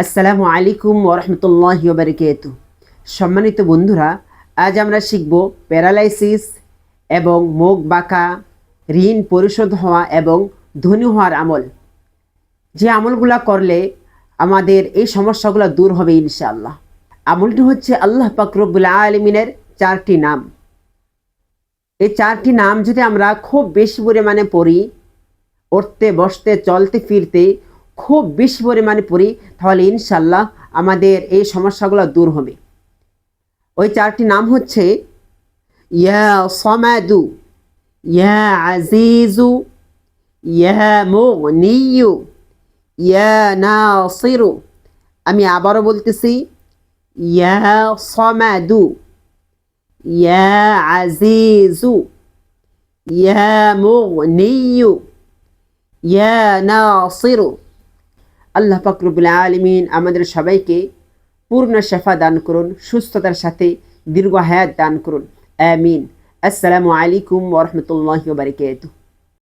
আসসালামু আলাইকুম ওরহমতুল্লাহি ওবারাকাতুহু। সম্মানিত বন্ধুরা, আজ আমরা শিখব প্যারালাইসিস এবং মুখ বাঁকা, ঋণ পরিশোধ হওয়া এবং ধনী হওয়ার আমল। যে আমলগুলা করলে আমাদের এই সমস্যাগুলো দূর হবে ইনশাআল্লাহ। আমলটি হচ্ছে আল্লাহ পাক রব্বুল আলামিনের 4টি নাম। এই 4টি নাম যদি আমরা খুব বেশি পরিমাণে পড়ি, উঠতে বসতে চলতে ফিরতে খুব বেশি পরিমাণে পড়ি, তাহলে ইনশাল্লাহ আমাদের এই সমস্যাগুলো দূর হবে। ওই 4টি নাম হচ্ছে ইয়া সমাদু, ইয়া আজিজু, ইয়া মুগনিয়ু, ইয়া নাসিরু। আমি আবারও বলতেছি, ইয়া সমাদু, ইয়া আজিজু, ইয়া মুগনিয়ু, ইয়া নাসিরু। আল্লাহ পাক রব্বুল আলামিন আমাদের সবাইকে পূর্ণ শেফা দান করুন, সুস্থতার সাথে দীর্ঘ হায়াত দান করুন। আমিন। আসসালামু আলাইকুম ওয়া রাহমাতুল্লাহি ওয়া বারাকাতুহু।